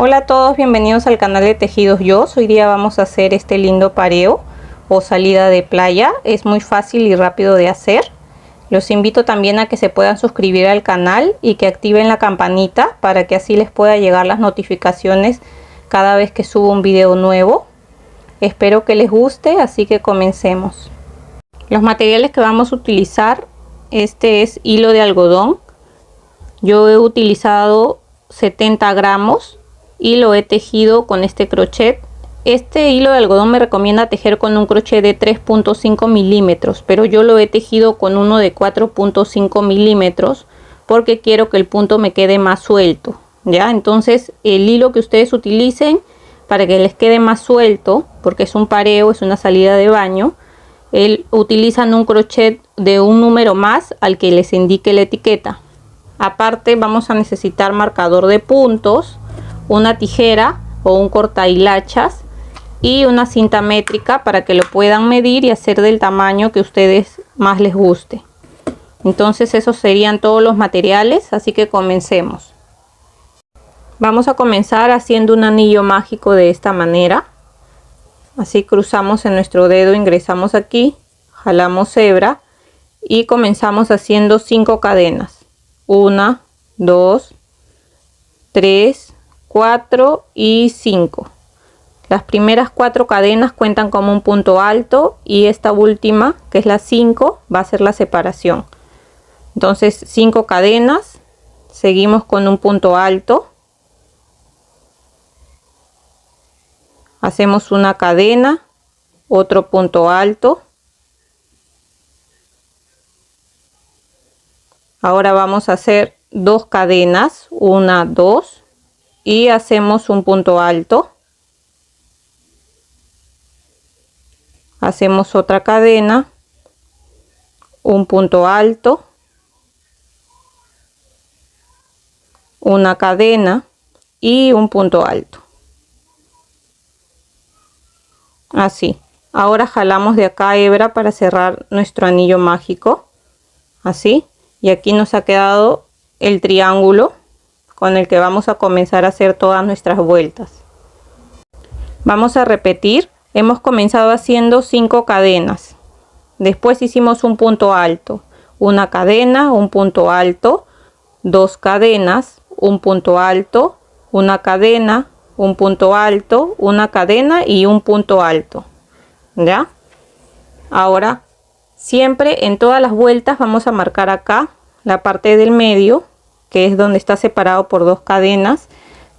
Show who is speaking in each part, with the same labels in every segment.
Speaker 1: Hola a todos, bienvenidos al canal de Tejidos Yo's. Hoy día vamos a hacer este lindo pareo o salida de playa. Es muy fácil y rápido de hacer. Los invito también a que se puedan suscribir al canal y que activen la campanita para que así les pueda llegar las notificaciones cada vez que subo un video nuevo. Espero que les guste, así que comencemos. Los materiales que vamos a utilizar, este es hilo de algodón. Yo he utilizado 70 gramos y lo he tejido con este crochet. Este hilo de algodón me recomienda tejer con un crochet de 3.5 milímetros, pero yo lo he tejido con uno de 4.5 milímetros porque quiero que el punto me quede más suelto, ¿ya? Entonces el hilo que ustedes utilicen para que les quede más suelto, porque es un pareo, es una salida de baño, utilizan un crochet de un número más al que les indique la etiqueta. Aparte vamos a necesitar marcador de puntos, una tijera o un cortahilachas y una cinta métrica para que lo puedan medir y hacer del tamaño que a ustedes más les guste. Entonces esos serían todos los materiales, así que comencemos. Vamos a comenzar haciendo un anillo mágico de esta manera. Así cruzamos en nuestro dedo, ingresamos aquí, jalamos hebra y comenzamos haciendo 5 cadenas. 1, 2, 3, 4 y 5. Las primeras 4 cadenas cuentan como un punto alto y esta última, que es la 5, va a ser la separación. Entonces 5 cadenas, seguimos con un punto alto, hacemos una cadena, otro punto alto. Ahora vamos a hacer 2 cadenas, 1, 2 y hacemos un punto alto, hacemos otra cadena, un punto alto, una cadena y un punto alto. Así. Ahora jalamos de acá hebra para cerrar nuestro anillo mágico, así, y aquí nos ha quedado el triángulo con el que vamos a comenzar a hacer todas nuestras vueltas. Vamos a repetir. Hemos comenzado haciendo 5 cadenas, después hicimos un punto alto, una cadena, un punto alto, 2 cadenas, un punto alto, una cadena, un punto alto, una cadena y un punto alto, ¿ya? Ahora siempre en todas las vueltas vamos a marcar acá la parte del medio, que es donde está separado por 2 cadenas,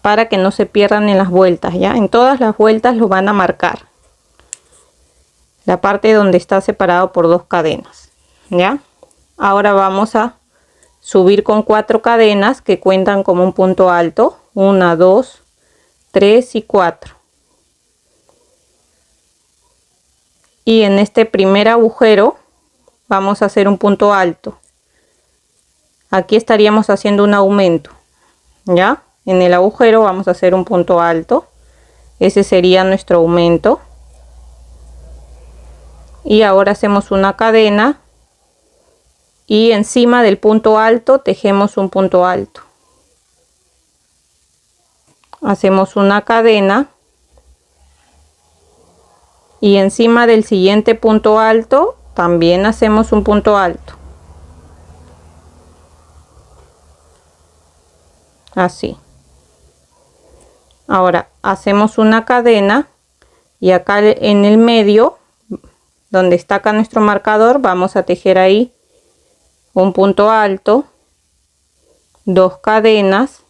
Speaker 1: para que no se pierdan en las vueltas, ¿ya? En todas las vueltas lo van a marcar la parte donde está separado por 2 cadenas, ¿ya? Ahora vamos a subir con 4 cadenas que cuentan como un punto alto, 1, 2, 3 y 4. Y en este primer agujero vamos a hacer un punto alto. Aquí estaríamos haciendo un aumento, ¿ya? En el agujero vamos a hacer un punto alto, ese sería nuestro aumento. Y ahora hacemos una cadena y encima del punto alto tejemos un punto alto. Hacemos una cadena y encima del siguiente punto alto también hacemos un punto alto. Así. Ahora hacemos una cadena y acá en el medio, donde está acá nuestro marcador, vamos a tejer ahí un punto alto, 2 cadenas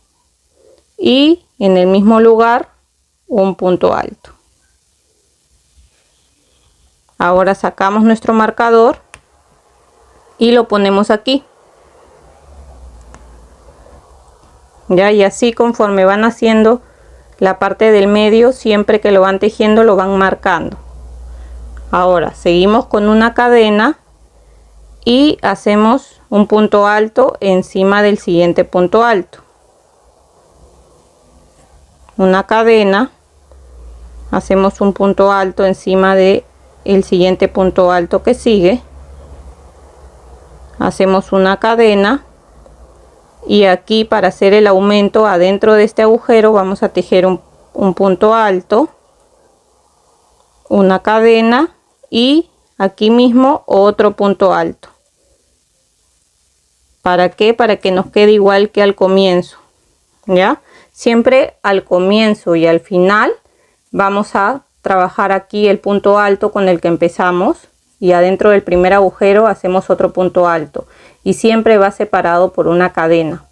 Speaker 1: y en el mismo lugar un punto alto. Ahora sacamos nuestro marcador y lo ponemos aquí, ya, y así conforme van haciendo la parte del medio, siempre que lo van tejiendo lo van marcando. Ahora seguimos con una cadena y hacemos un punto alto encima del siguiente punto alto, una cadena, hacemos un punto alto encima de el siguiente punto alto que sigue, hacemos una cadena Y aquí, para hacer el aumento adentro de este agujero, vamos a tejer un punto alto, una cadena y aquí mismo otro punto alto. ¿Para qué? Para que nos quede igual que al comienzo, ¿ya? Siempre al comienzo y al final vamos a trabajar aquí el punto alto con el que empezamos, y adentro del primer agujero hacemos otro punto alto y siempre va separado por una cadena,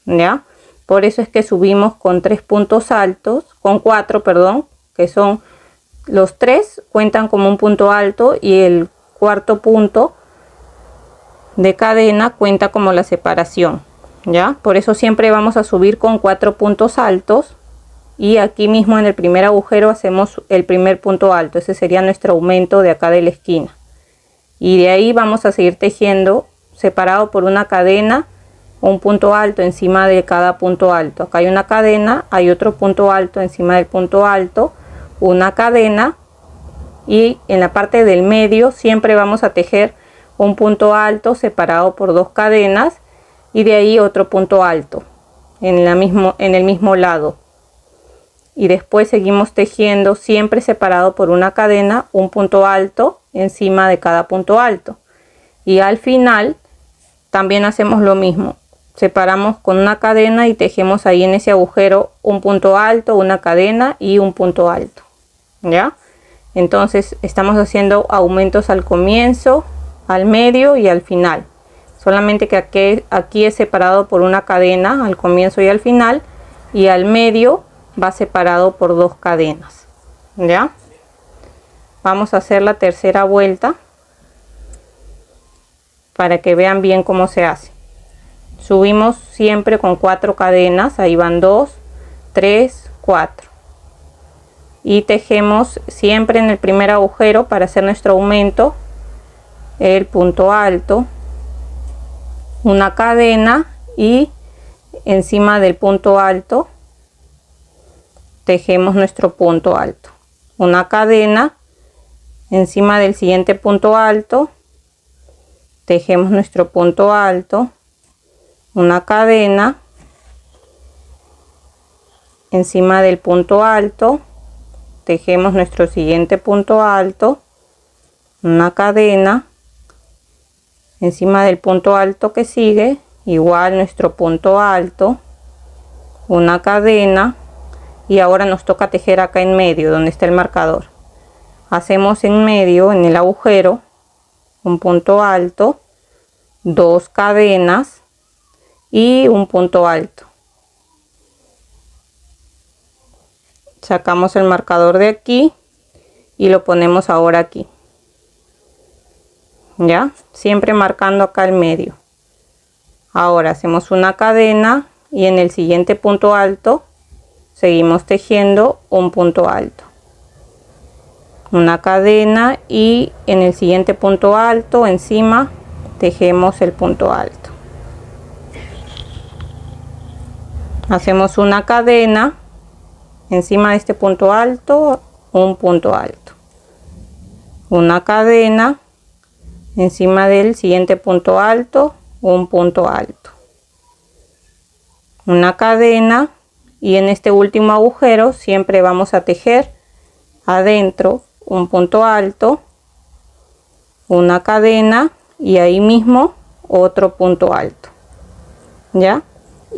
Speaker 1: ¿ya? Por eso es que subimos con 3 puntos altos, con 4, perdón, que son los 3 cuentan como un punto alto y el cuarto punto de cadena cuenta como la separación, ¿ya? Por eso siempre vamos a subir con 4 puntos altos, y aquí mismo en el primer agujero hacemos el primer punto alto. Ese sería nuestro aumento de acá de la esquina, y de ahí vamos a seguir tejiendo separado por una cadena, un punto alto encima de cada punto alto. Acá hay una cadena, hay otro punto alto encima del punto alto, una cadena, y en la parte del medio siempre vamos a tejer un punto alto separado por 2 cadenas, y de ahí otro punto alto en el mismo lado, y después seguimos tejiendo siempre separado por una cadena, un punto alto encima de cada punto alto, y al final también hacemos lo mismo, separamos con una cadena y tejemos ahí en ese agujero un punto alto, una cadena y un punto alto, ¿ya? Entonces estamos haciendo aumentos al comienzo, al medio y al final, solamente que aquí es separado por una cadena al comienzo y al final, y al medio va separado por 2 cadenas, ¿ya? Vamos a hacer la tercera vuelta para que vean bien cómo se hace. Subimos siempre con 4 cadenas, ahí van 2, 3, 4, y tejemos siempre en el primer agujero para hacer nuestro aumento el punto alto, una cadena, y encima del punto alto tejemos nuestro punto alto, una cadena, encima del siguiente punto alto tejemos nuestro punto alto, una cadena, encima del punto alto tejemos nuestro siguiente punto alto, una cadena, encima del punto alto que sigue igual nuestro punto alto, una cadena, y ahora nos toca tejer acá en medio donde está el marcador. Hacemos en medio, en el agujero, un punto alto, 2 cadenas y un punto alto. Sacamos el marcador de aquí y lo ponemos ahora aquí, ya, siempre marcando acá el medio. Ahora hacemos una cadena y en el siguiente punto alto seguimos tejiendo un punto alto, una cadena, y en el siguiente punto alto encima tejemos el punto alto. Hacemos una cadena encima de este punto alto, un punto alto, una cadena encima del siguiente punto alto, un punto alto, una cadena, y en este último agujero siempre vamos a tejer adentro un punto alto, una cadena y ahí mismo otro punto alto, ¿ya?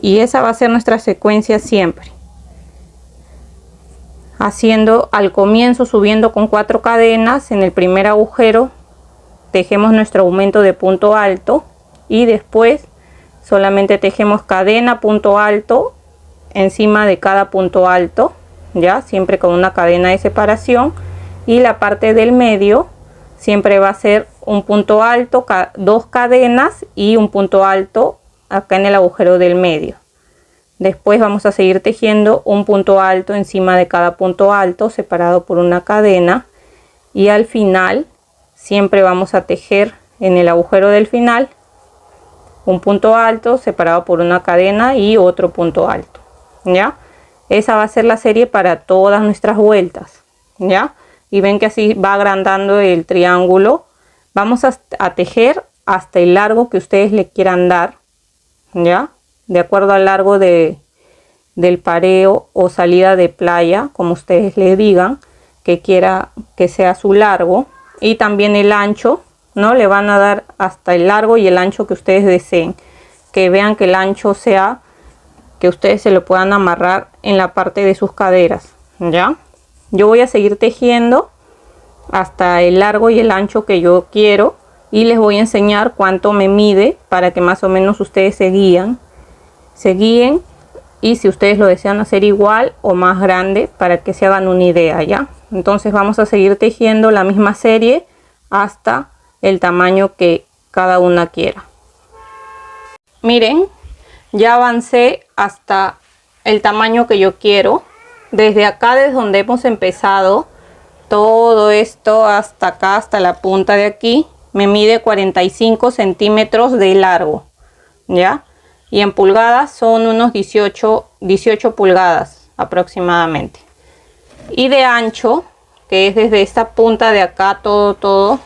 Speaker 1: Y esa va a ser nuestra secuencia siempre, haciendo al comienzo subiendo con 4 cadenas. En el primer agujero tejemos nuestro aumento de punto alto y después solamente tejemos cadena, punto alto encima de cada punto alto, ya, siempre con una cadena de separación, y la parte del medio siempre va a ser un punto alto, 2 cadenas y un punto alto acá en el agujero del medio. Después vamos a seguir tejiendo un punto alto encima de cada punto alto separado por una cadena, y al final siempre vamos a tejer en el agujero del final un punto alto separado por una cadena y otro punto alto, ¿ya? Esa va a ser la serie para todas nuestras vueltas, ¿ya? Y ven que así va agrandando el triángulo. Vamos a tejer hasta el largo que ustedes le quieran dar, ¿ya? de acuerdo al largo del pareo o salida de playa, como ustedes le digan, que quiera que sea su largo, y también el ancho, ¿no? Le van a dar hasta el largo y el ancho que ustedes deseen, que vean que el ancho sea que ustedes se lo puedan amarrar en la parte de sus caderas. Ya, yo voy a seguir tejiendo hasta el largo y el ancho que yo quiero, y les voy a enseñar cuánto me mide para que más o menos ustedes se guíen, y si ustedes lo desean hacer igual o más grande, para que se hagan una idea. Ya, entonces vamos a seguir tejiendo la misma serie hasta el tamaño que cada una quiera. Miren, ya avancé hasta el tamaño que yo quiero. Desde acá, desde donde hemos empezado, todo esto hasta acá, hasta la punta de aquí, me mide 45 centímetros de largo, ¿ya? Y en pulgadas son unos 18 pulgadas aproximadamente. Y de ancho, que es desde esta punta de acá, todo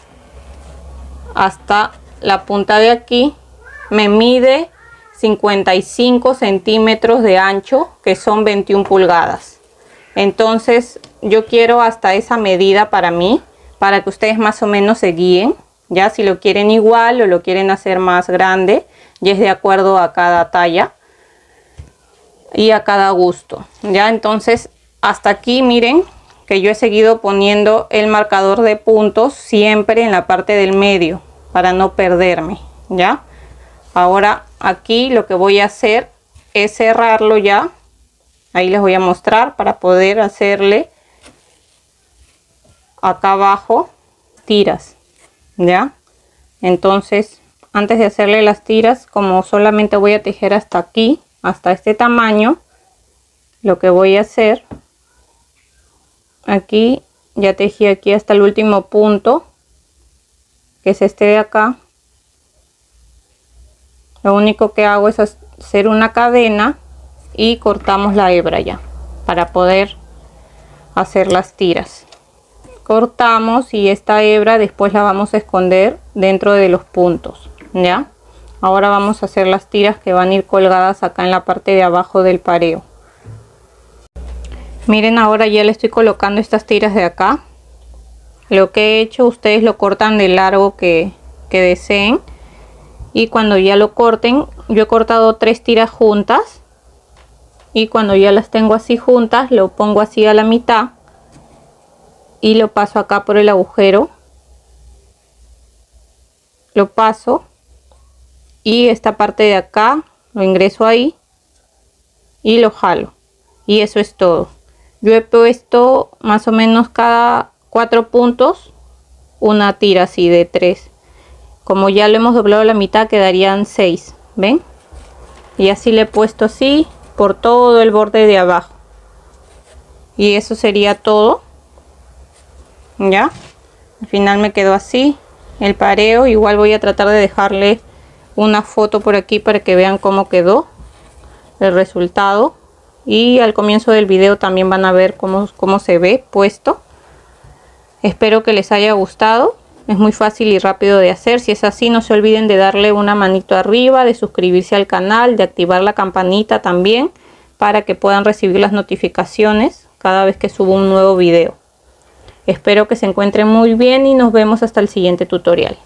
Speaker 1: hasta la punta de aquí, me mide 55 centímetros de ancho, que son 21 pulgadas. Entonces yo quiero hasta esa medida para mí, para que ustedes más o menos se guíen. Ya, si lo quieren igual o lo quieren hacer más grande, y es de acuerdo a cada talla y a cada gusto. Ya, entonces hasta aquí miren que yo he seguido poniendo el marcador de puntos siempre en la parte del medio para no perderme. Ya, ahora aquí lo que voy a hacer es cerrarlo ya. Ahí les voy a mostrar para poder hacerle acá abajo tiras. Ya, entonces antes de hacerle las tiras, como solamente voy a tejer hasta aquí, hasta este tamaño, lo que voy a hacer aquí, ya tejí aquí hasta el último punto, que es este de acá. Lo único que hago es hacer una cadena y cortamos la hebra ya para poder hacer las tiras. Cortamos y esta hebra después la vamos a esconder dentro de los puntos. Ya, ahora vamos a hacer las tiras que van a ir colgadas acá en la parte de abajo del pareo. Miren, ahora ya le estoy colocando estas tiras de acá. Lo que he hecho, ustedes lo cortan de largo que deseen, y cuando ya lo corten, yo he cortado 3 tiras juntas, y cuando ya las tengo así juntas, lo pongo así a la mitad y lo paso acá por el agujero, lo paso, y esta parte de acá lo ingreso ahí y lo jalo, y eso es todo. Yo he puesto más o menos cada 4 puntos una tira así de 3. Como ya lo hemos doblado a la mitad, quedarían 6, ¿ven? Y así le he puesto así por todo el borde de abajo, y eso sería todo. Ya, al final me quedó así el pareo. Igual voy a tratar de dejarle una foto por aquí para que vean cómo quedó el resultado, y al comienzo del video también van a ver cómo se ve puesto. Espero que les haya gustado. Es muy fácil y rápido de hacer. Si es así, no se olviden de darle una manito arriba, de suscribirse al canal, de activar la campanita también, para que puedan recibir las notificaciones cada vez que subo un nuevo video. Espero que se encuentren muy bien y nos vemos hasta el siguiente tutorial.